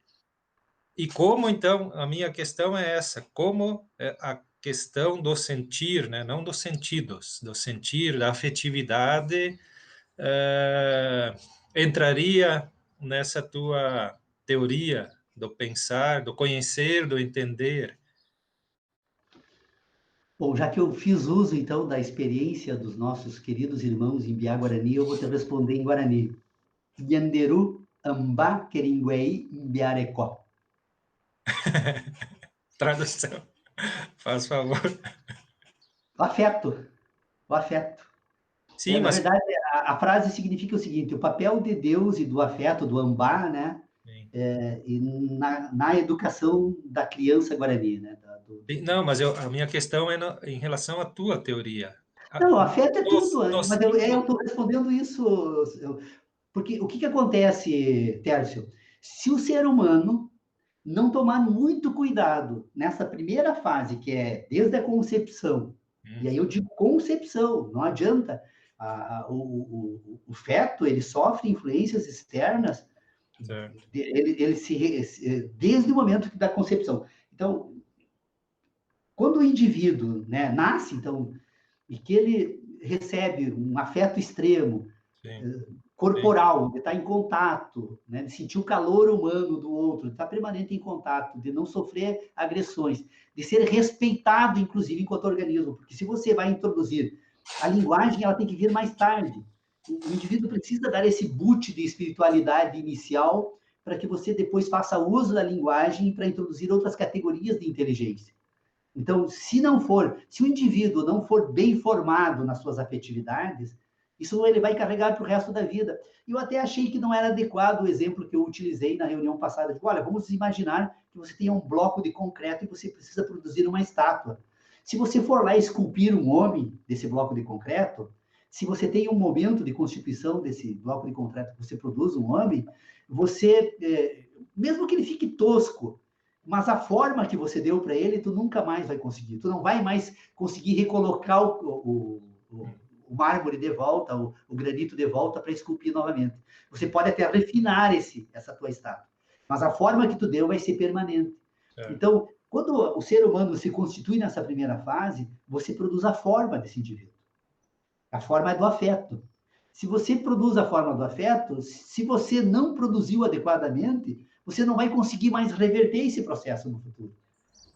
E como, então, a minha questão é essa, como a questão do sentir, né, não dos sentidos, do sentir, da afetividade, entraria nessa tua teoria do pensar, do conhecer, do entender? Bom, já que eu fiz uso, então, da experiência dos nossos queridos irmãos em Biá-Guarani, eu vou te responder em Guarani. Yanderu amba keringuei imbiarecó. Tradução, faz favor. O afeto. O afeto. Sim, Na verdade, a frase significa o seguinte, o papel de Deus e do afeto, do ambá, né? E na educação da criança guarani, né? Não, mas a minha questão é em relação à tua teoria. Não, o afeto é tudo, mas eu estou respondendo isso, porque o que acontece, Tércio? Se o ser humano não tomar muito cuidado nessa primeira fase, que é desde a concepção, e aí eu digo concepção, não adianta, o feto, ele sofre influências externas, desde o momento da concepção. Então, quando o indivíduo, né, nasce, então, e que ele recebe um afeto extremo, corporal, de estar em contato, né, de sentir o calor humano do outro, de estar permanente em contato, de não sofrer agressões, de ser respeitado, inclusive, enquanto organismo, porque se você vai introduzir a linguagem, ela tem que vir mais tarde. O indivíduo precisa dar esse boot de espiritualidade inicial para que você depois faça uso da linguagem para introduzir outras categorias de inteligência. Então, se o indivíduo não for bem formado nas suas afetividades, isso ele vai carregar para o resto da vida. E eu até achei que não era adequado o exemplo que eu utilizei na reunião passada. Tipo, olha, vamos imaginar que você tem um bloco de concreto e você precisa produzir uma estátua. Se você for lá esculpir um homem desse bloco de concreto, se você tem um momento de constituição desse bloco de concreto que você produz um homem, você, mesmo que ele fique tosco, mas a forma que você deu para ele, tu nunca mais vai conseguir. Tu não vai mais conseguir recolocar o mármore de volta, o granito de volta para esculpir novamente. Você pode até refinar essa tua estátua, mas a forma que tu deu vai ser permanente. Então, quando o ser humano se constitui nessa primeira fase, você produz a forma desse indivíduo. A forma é do afeto. Se você produz a forma do afeto, se você não produziu adequadamente, você não vai conseguir mais reverter esse processo no futuro.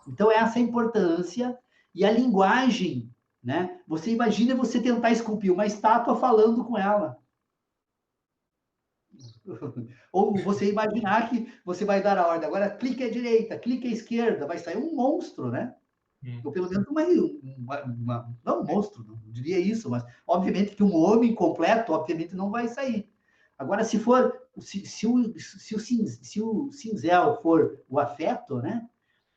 Então, essa é a importância. E a linguagem, né? Você imagina você tentar esculpir uma estátua falando com ela. Ou você imaginar que você vai dar a ordem, agora clique à direita, clique à esquerda, vai sair um monstro, né? Ou pelo menos não um monstro, não diria isso, mas obviamente que um homem completo, obviamente, não vai sair. Agora, se o cinzel for o afeto, né?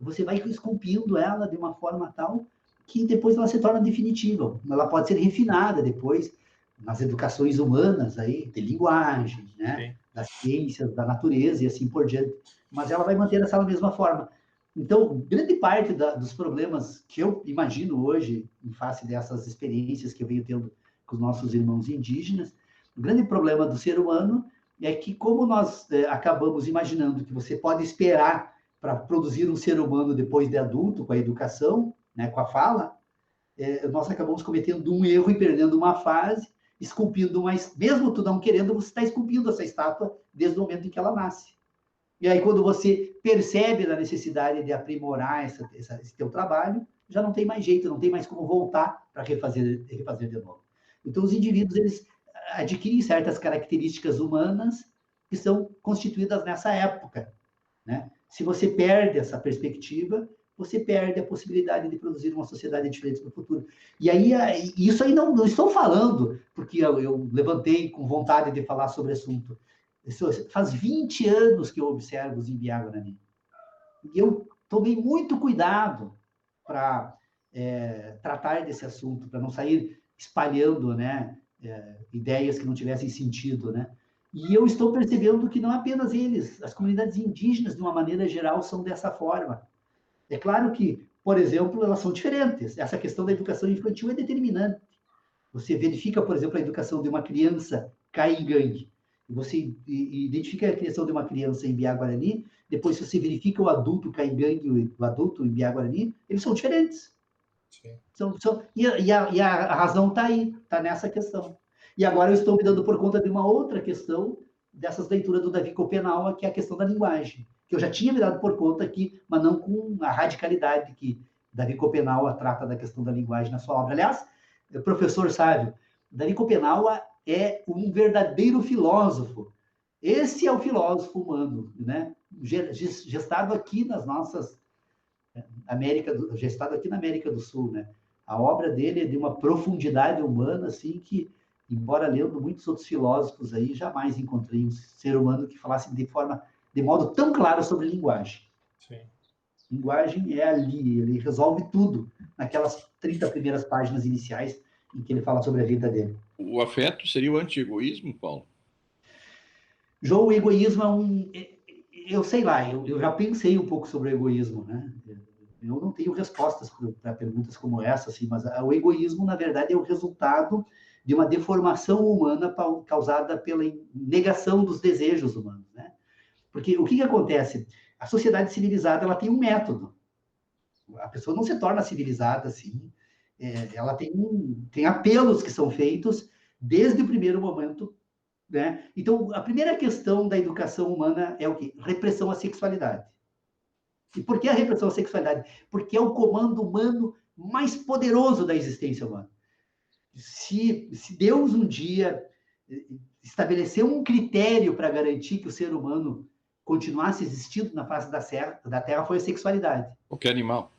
Você vai esculpindo ela de uma forma tal que depois ela se torna definitiva. Ela pode ser refinada depois nas educações humanas, aí, de linguagem, né? Das ciências, da natureza e assim por diante. Mas ela vai manter essa mesma forma. Então, grande parte dos problemas que eu imagino hoje, em face dessas experiências que eu venho tendo com os nossos irmãos indígenas, o grande problema do ser humano é que, como nós acabamos imaginando que você pode esperar para produzir um ser humano depois de adulto, com a educação, né, com a fala, nós acabamos cometendo um erro e perdendo uma fase, esculpindo mesmo tu não querendo, você está esculpindo essa estátua desde o momento em que ela nasce. E aí, quando você percebe a necessidade de aprimorar esse teu trabalho, já não tem mais jeito, não tem mais como voltar para refazer de novo. Então, os indivíduos, eles adquirem certas características humanas que são constituídas nessa época, né? Se você perde essa perspectiva, você perde a possibilidade de produzir uma sociedade diferente no futuro. E aí, isso aí não estou falando porque eu levantei com vontade de falar sobre o assunto. Faz 20 anos que eu observo os Imbiá-Guarani. E eu tomei muito cuidado para tratar desse assunto, para não sair espalhando, né, ideias que não tivessem sentido, né? E eu estou percebendo que não apenas eles, as comunidades indígenas, de uma maneira geral, são dessa forma. É claro que, por exemplo, elas são diferentes. Essa questão da educação infantil é determinante. Você verifica, por exemplo, a educação de uma criança caingangue. Você identifica a criação de uma criança em Biá-Guarani, depois você verifica o adulto caingangue e o adulto em Biá-Guarani, eles são diferentes. E a razão está aí, está nessa questão. E agora eu estou me dando por conta de uma outra questão dessas leituras do Davi Copenaua, que é a questão da linguagem, que eu já tinha me dado por conta aqui, mas não com a radicalidade que Davi Copenaua trata da questão da linguagem na sua obra. Aliás, professor Sávio, Davi Copenaua é um verdadeiro filósofo. Esse é o filósofo humano, né? Gestado aqui nas nossas gestado aqui na América do Sul, né? A obra dele é de uma profundidade humana, assim, que, embora lendo muitos outros filósofos aí, jamais encontrei um ser humano que falasse de modo tão claro sobre linguagem. Sim. Linguagem é ali, ele resolve tudo naquelas 30 primeiras páginas iniciais em que ele fala sobre a vida dele. O afeto seria o anti-egoísmo, Paulo? João, o egoísmo eu sei lá, eu já pensei um pouco sobre o egoísmo, né? Eu não tenho respostas para perguntas como essa, assim, mas o egoísmo, na verdade, é o resultado de uma deformação humana causada pela negação dos desejos humanos, né? Porque o que acontece? A sociedade civilizada, ela tem um método. A pessoa não se torna civilizada assim. Ela tem apelos que são feitos desde o primeiro momento, né? Então, a primeira questão da educação humana é o quê? Repressão à sexualidade. E por que a repressão à sexualidade? Porque é o comando humano mais poderoso da existência humana. Se Deus um dia estabeleceu um critério para garantir que o ser humano continuasse existindo na face da Terra, foi a sexualidade. Qualquer animal.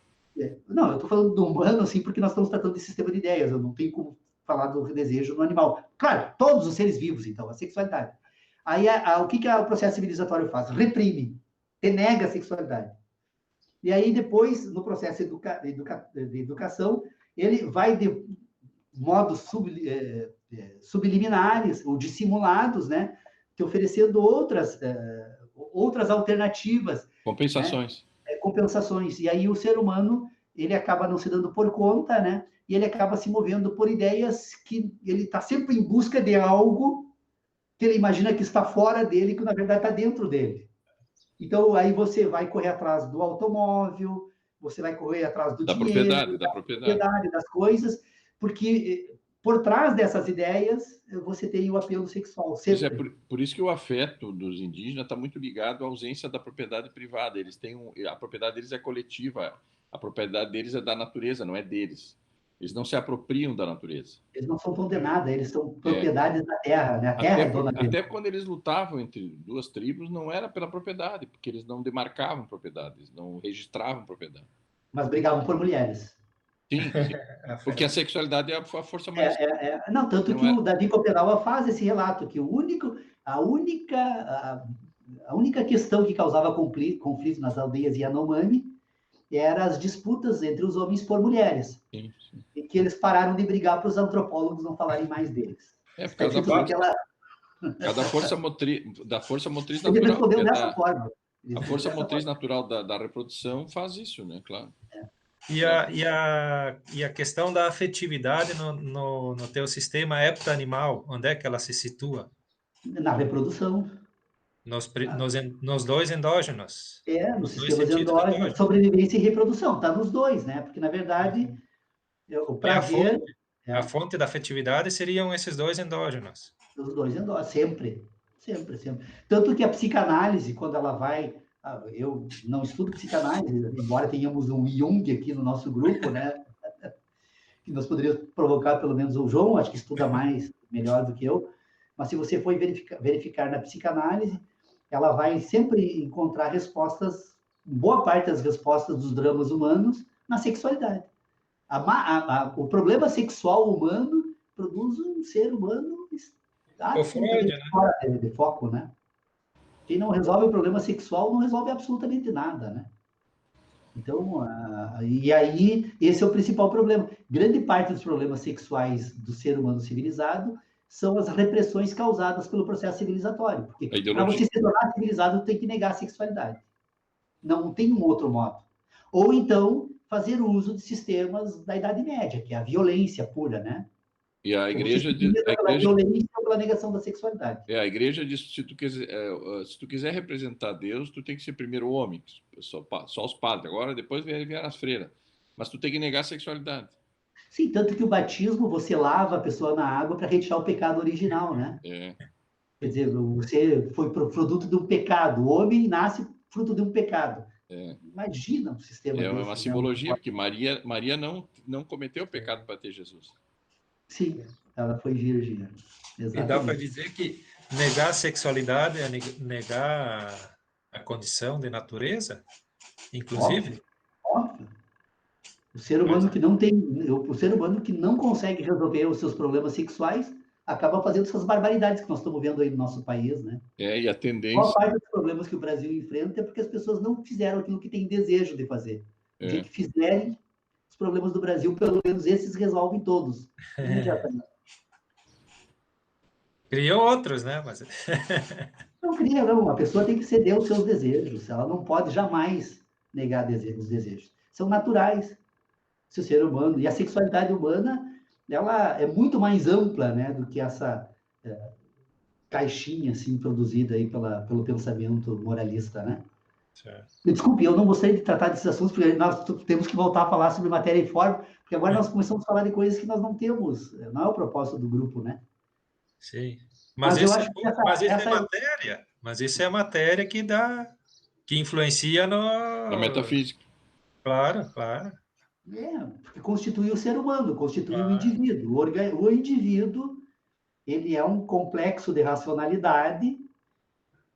Não, eu estou falando do humano, assim, porque nós estamos tratando de sistema de ideias, eu não tenho como falar do desejo no animal. Claro, todos os seres vivos, então, a sexualidade. Aí, o que o processo civilizatório faz? Reprime, denega a sexualidade. E aí, depois, no processo de educação, ele vai de modos subliminares ou dissimulados, né, te oferecendo outras alternativas. Compensações. Né? Compensações. E aí o ser humano ele acaba não se dando por conta, né? E ele acaba se movendo por ideias que ele está sempre em busca de algo que ele imagina que está fora dele, que na verdade está dentro dele. Então, aí você vai correr atrás do automóvel, você vai correr atrás do dinheiro, da propriedade, das coisas, porque por trás dessas ideias, você tem o apelo sexual. Sempre. Por isso que o afeto dos indígenas está muito ligado à ausência da propriedade privada. Eles têm a propriedade deles é coletiva, a propriedade deles é da natureza, não é deles. Eles não se apropriam da natureza. Eles não são donos de nada, eles são propriedades da terra, né? A terra é dona deles. Até quando eles lutavam entre duas tribos, não era pela propriedade, porque eles não demarcavam propriedades, não registravam propriedade. Mas brigavam por mulheres. Sim, porque a sexualidade é a força mais... Não, tanto que o Davi Copenaua faz esse relato, que a única questão que causava conflito nas aldeias Yanomami eram as disputas entre os homens por mulheres. Sim. E que eles pararam de brigar para os antropólogos não falarem mais deles. Por causa da força motriz natural. Ele respondeu dessa forma. A força motriz natural da reprodução faz isso, né? Claro. E a questão da afetividade no teu sistema heptoanimal, onde é que ela se situa? Na reprodução. Nos dois endógenos. Nos sistemas endógenos, sobrevivência e reprodução. Está nos dois, né? Porque, na verdade, o prazer... A fonte da afetividade seriam esses dois endógenos. Os dois endógenos, sempre. Tanto que a psicanálise, quando ela vai... Eu não estudo psicanálise, embora tenhamos um Jung aqui no nosso grupo, né? Que nós poderíamos provocar pelo menos o João, acho que estuda melhor do que eu. Mas se você for verificar na psicanálise, ela vai sempre encontrar respostas, boa parte das respostas dos dramas humanos, na sexualidade. O problema sexual humano produz um ser humano absolutamente fora de foco, né? Quem não resolve o problema sexual não resolve absolutamente nada, né? Então, e aí, esse é o principal problema. Grande parte dos problemas sexuais do ser humano civilizado são as repressões causadas pelo processo civilizatório. Porque para você se tornar civilizado, tem que negar a sexualidade. Não tem um outro modo. Ou então, fazer uso de sistemas da Idade Média, que é a violência pura, né? E a igreja pela violência ou pela negação da sexualidade. A igreja diz que se tu quiser representar Deus, tu tem que ser primeiro homem, só os padres. Agora, depois vieram as freiras. Mas tu tem que negar a sexualidade. Sim, tanto que o batismo, você lava a pessoa na água para retirar o pecado original, né? Quer dizer, você foi produto de um pecado. O homem nasce fruto de um pecado. Imagina um sistema desse. É uma simbologia, porque Maria não cometeu o pecado para ter Jesus. Sim, ela foi virgem. Exatamente. E dá para dizer que negar a sexualidade é negar a condição de natureza, inclusive? Óbvio. O ser humano que não consegue resolver os seus problemas sexuais acaba fazendo essas barbaridades que nós estamos vendo aí no nosso país, né? E a tendência... Boa parte dos problemas que o Brasil enfrenta é porque as pessoas não fizeram aquilo que têm desejo de fazer. O dia que fizerem, os problemas do Brasil, pelo menos esses, resolvem todos. Criou outros, né? Mas... Não cria, não. A pessoa tem que ceder aos seus desejos. Ela não pode jamais negar os desejos. São naturais. Se o ser humano... E a sexualidade humana, ela é muito mais ampla, né, do que essa caixinha, assim, produzida aí pelo pensamento moralista, né? Certo. Desculpe, eu não gostaria de tratar desses assuntos, porque nós temos que voltar a falar sobre matéria e forma, porque agora nós começamos a falar de coisas que nós não temos. Não é o propósito do grupo, né? Sim. Mas isso é matéria. Mas isso é a matéria que influencia na metafísica. Claro. Porque constitui o ser humano, constitui o indivíduo. O indivíduo, ele é um complexo de racionalidade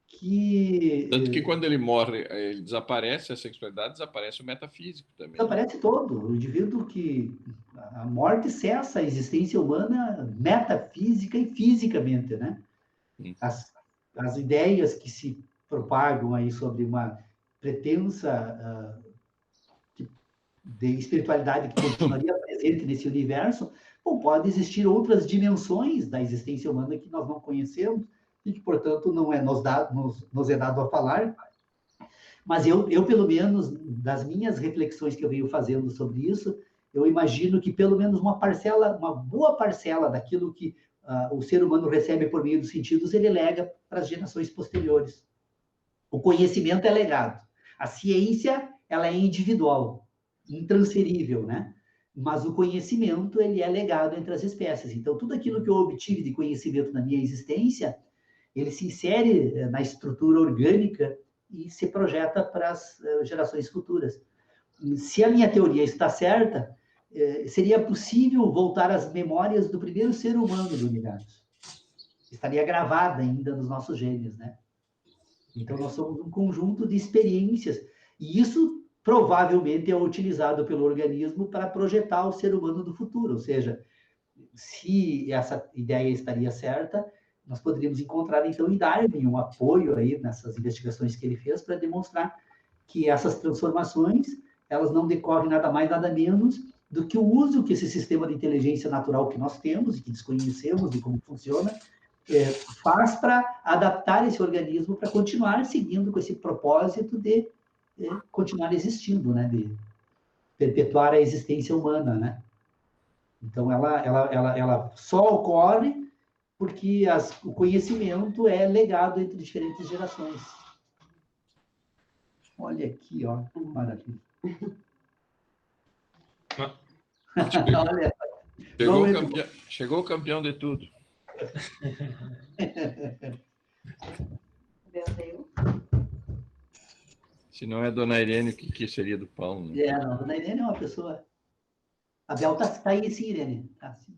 que... Tanto que quando ele morre, ele desaparece, a sexualidade desaparece o metafísico também. Desaparece todo. O indivíduo que... A morte cessa a existência humana metafísica e fisicamente, né? As ideias que se propagam aí sobre uma pretensa de espiritualidade que continuaria presente nesse universo, pode existir outras dimensões da existência humana que nós não conhecemos, e que, portanto, não é nos é dado a falar, Mas eu, pelo menos, das minhas reflexões que eu venho fazendo sobre isso, eu imagino que pelo menos uma boa parcela daquilo que o ser humano recebe por meio dos sentidos, ele lega para as gerações posteriores. O conhecimento é legado. A ciência, ela é individual, intransferível, né? Mas o conhecimento, ele é legado entre as espécies. Então, tudo aquilo que eu obtive de conhecimento na minha existência, ele se insere na estrutura orgânica e se projeta para as gerações futuras. Se a minha teoria está certa, seria possível voltar às memórias do primeiro ser humano do universo. Estaria gravada ainda nos nossos genes, né? Então, nós somos um conjunto de experiências. E isso provavelmente é utilizado pelo organismo para projetar o ser humano do futuro. Ou seja, se essa ideia estaria certa, nós poderíamos encontrar, então, em Darwin um apoio aí nessas investigações que ele fez para demonstrar que essas transformações, elas não decorrem nada mais, nada menos do que o uso que esse sistema de inteligência natural que nós temos e que desconhecemos de como funciona, faz para adaptar esse organismo para continuar seguindo com esse propósito de continuar existindo, né? De perpetuar a existência humana, né? Então, ela só ocorre porque o conhecimento é legado entre diferentes gerações. Olha aqui, ó, maravilha. Olha, chegou o campeão de tudo. Se não é Dona Irene, o que seria do Paulo? Né? Não, Dona Irene é uma pessoa... A Bel tá aí sim, Irene. Tá, sim.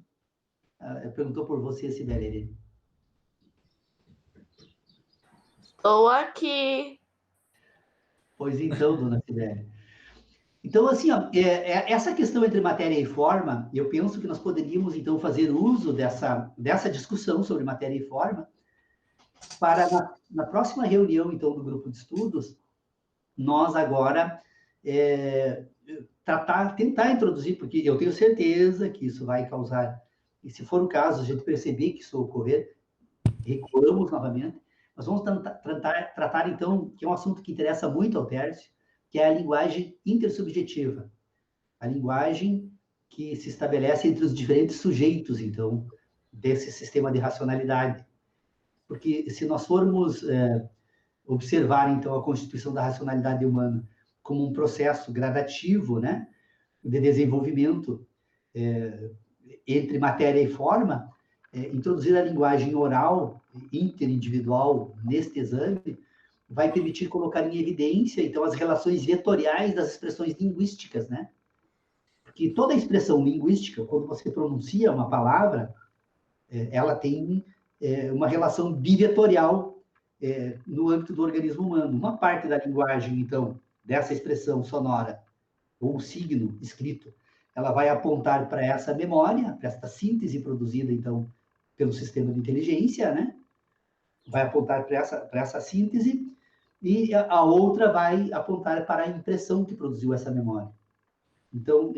Perguntou por você, Sibeli, Irene. Estou aqui. Pois então, Dona Sibeli. Então, assim, ó, essa questão entre matéria e forma, eu penso que nós poderíamos, então, fazer uso dessa discussão sobre matéria e forma para, na próxima reunião, então, do grupo de estudos, nós agora tentar introduzir, porque eu tenho certeza que isso vai causar, e se for o caso, a gente perceber que isso ocorrer, recuamos novamente, nós vamos tratar, então, que é um assunto que interessa muito ao Tércio, que é a linguagem intersubjetiva, a linguagem que se estabelece entre os diferentes sujeitos, então, desse sistema de racionalidade. Porque se nós formos observar, então, a constituição da racionalidade humana como um processo gradativo, né, de desenvolvimento entre matéria e forma, introduzir a linguagem oral, interindividual, neste exame, vai permitir colocar em evidência, então, as relações vetoriais das expressões linguísticas, né? Porque toda expressão linguística, quando você pronuncia uma palavra, ela tem uma relação bivetorial no âmbito do organismo humano. Uma parte da linguagem, então, dessa expressão sonora, ou signo escrito, ela vai apontar para essa memória, para esta síntese produzida, então, pelo sistema de inteligência, né? Vai apontar para essa síntese, e a outra vai apontar para a impressão que produziu essa memória. Então,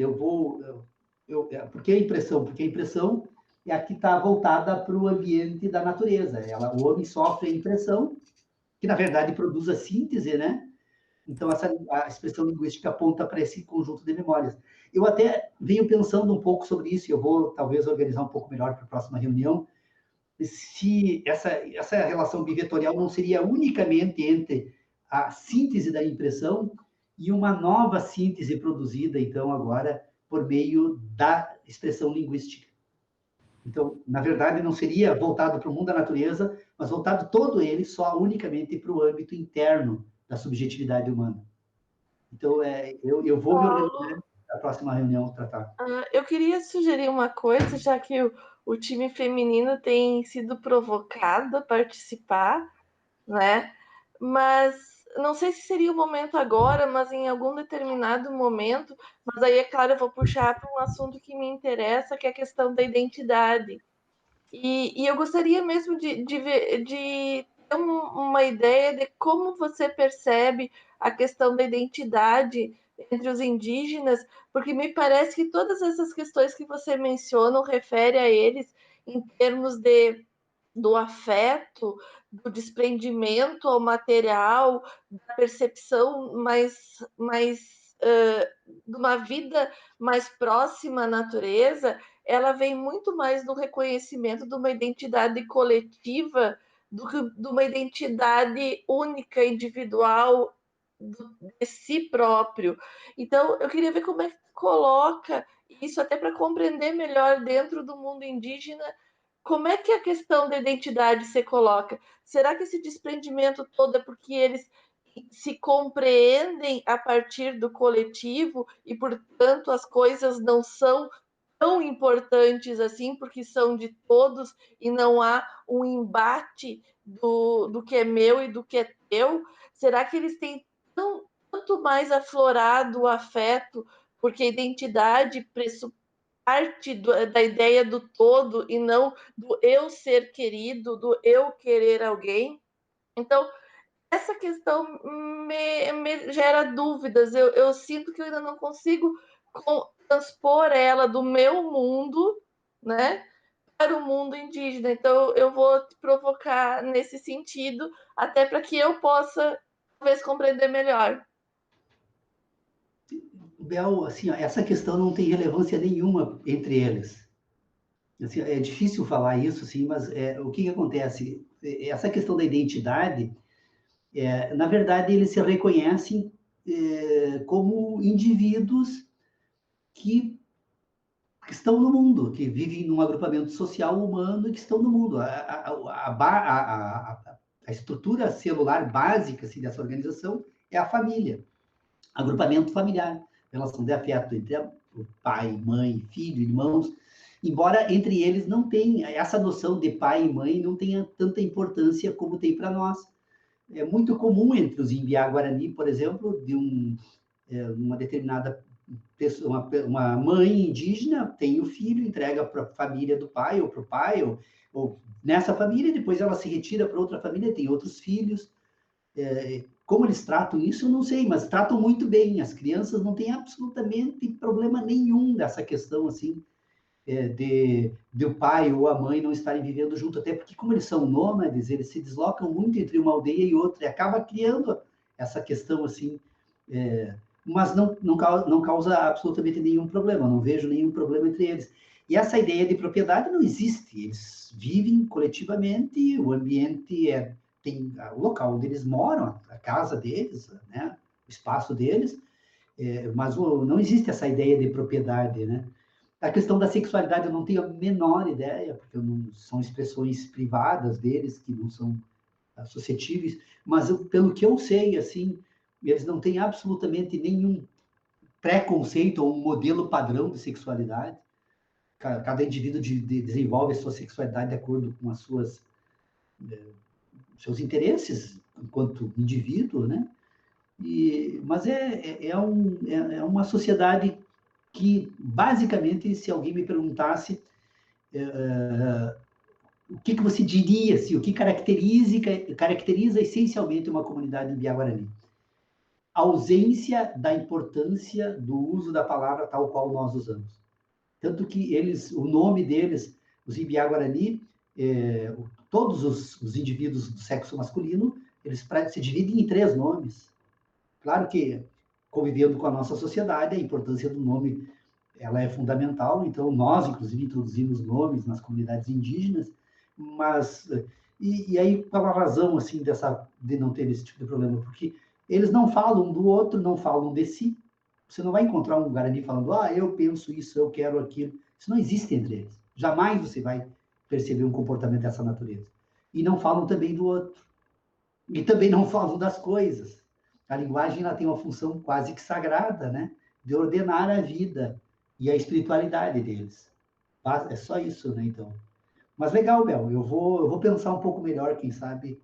por que a impressão? Porque a impressão é a que está voltada para o ambiente da natureza. O homem sofre a impressão, que, na verdade, produz a síntese, né? Então, a expressão linguística aponta para esse conjunto de memórias. Eu até venho pensando um pouco sobre isso, e eu vou, talvez, organizar um pouco melhor para a próxima reunião, se essa relação bivetorial não seria unicamente entre a síntese da impressão e uma nova síntese produzida, então, agora, por meio da expressão linguística. Então, na verdade, não seria voltado para o mundo da natureza, mas voltado todo ele só unicamente para o âmbito interno da subjetividade humana. Então, eu vou me organizar na próxima reunião tratar. Eu queria sugerir uma coisa, já que o time feminino tem sido provocado a participar, né? Mas não sei se seria o momento agora, mas em algum determinado momento. Mas aí, é claro, eu vou puxar para um assunto que me interessa, que é a questão da identidade. E eu gostaria mesmo de ter uma ideia de como você percebe a questão da identidade entre os indígenas, porque me parece que todas essas questões que você menciona refere a eles em termos de do afeto, do desprendimento ao material, da percepção de uma vida mais próxima à natureza, ela vem muito mais do reconhecimento de uma identidade coletiva do que de uma identidade única, individual, de si próprio. Então, eu queria ver como é que coloca isso, até para compreender melhor dentro do mundo indígena, como é que a questão da identidade se coloca? Será que esse desprendimento todo é porque eles se compreendem a partir do coletivo e, portanto, as coisas não são tão importantes assim, porque são de todos e não há um embate do que é meu e do que é teu? Será que eles têm tanto mais aflorado o afeto, porque a identidade parte da ideia do todo e não do eu ser querido, do eu querer alguém? Então, essa questão me gera dúvidas. Eu sinto que eu ainda não consigo transpor ela do meu mundo, né, para o mundo indígena. Então, eu vou te provocar nesse sentido, até para que eu possa, talvez, compreender melhor. Bel, assim, ó, essa questão não tem relevância nenhuma entre eles. Assim, é difícil falar isso, sim, mas o que acontece? Essa questão da identidade, na verdade, eles se reconhecem como indivíduos que estão no mundo, que vivem num agrupamento social humano e que estão no mundo. A estrutura celular básica assim, dessa organização é a família, agrupamento familiar, relação de afeto entre o pai, mãe, filho, irmãos, embora entre eles não tenha essa noção de pai e mãe não tenha tanta importância como tem para nós. É muito comum entre os Imbiá Guarani, por exemplo, de uma determinada pessoa, uma mãe indígena tem o filho, entrega para a família do pai ou para o pai, ou nessa família, depois ela se retira para outra família, tem outros filhos. Como eles tratam isso, eu não sei, mas tratam muito bem. As crianças não têm absolutamente problema nenhum dessa questão, assim, de o pai ou a mãe não estarem vivendo junto, até porque, como eles são nômades, eles se deslocam muito entre uma aldeia e outra, e acaba criando essa questão, assim, mas não causa absolutamente nenhum problema, não vejo nenhum problema entre eles. E essa ideia de propriedade não existe, eles vivem coletivamente, o ambiente tem o local onde eles moram, a casa deles, né, o espaço deles, mas não existe essa ideia de propriedade, né? A questão da sexualidade eu não tenho a menor ideia, porque são expressões privadas deles, que não são suscetíveis, mas pelo que eu sei, assim, eles não têm absolutamente nenhum preconceito ou um modelo padrão de sexualidade. Cada indivíduo desenvolve a sua sexualidade de acordo com seus interesses enquanto indivíduo, né? Mas é uma sociedade que, basicamente, se alguém me perguntasse o que você diria, assim, o que caracteriza essencialmente uma comunidade em Biá-Guarani? A ausência da importância do uso da palavra tal qual nós usamos. Tanto que o nome deles, os Ibiá-Guarani, todos os indivíduos do sexo masculino, eles se dividem em 3 nomes. Claro que, convivendo com a nossa sociedade, a importância do nome ela é fundamental, então nós, inclusive, introduzimos nomes nas comunidades indígenas, mas, e aí, qual a razão, assim, de não ter esse tipo de problema? Porque eles não falam um do outro, não falam de si. Você não vai encontrar um Guarani falando, eu penso isso, eu quero aquilo. Isso não existe entre eles. Jamais você vai perceber um comportamento dessa natureza. E não falam também do outro. E também não falam das coisas. A linguagem ela tem uma função quase que sagrada, né? De ordenar a vida e a espiritualidade deles. É só isso, né, então. Mas legal, Bel, eu vou pensar um pouco melhor, quem sabe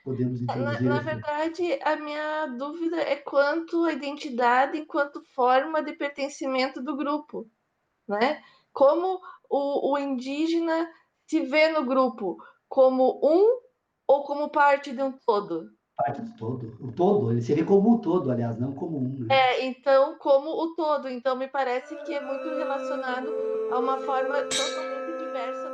podemos introduzir... Na verdade, a minha dúvida é quanto à identidade, enquanto forma de pertencimento do grupo, né? Como o indígena se vê no grupo, como um ou como parte de um todo? Parte do todo. O todo, ele se vê como o todo, aliás, não como um, né? Então, como o todo. Então, me parece que é muito relacionado a uma forma totalmente diversa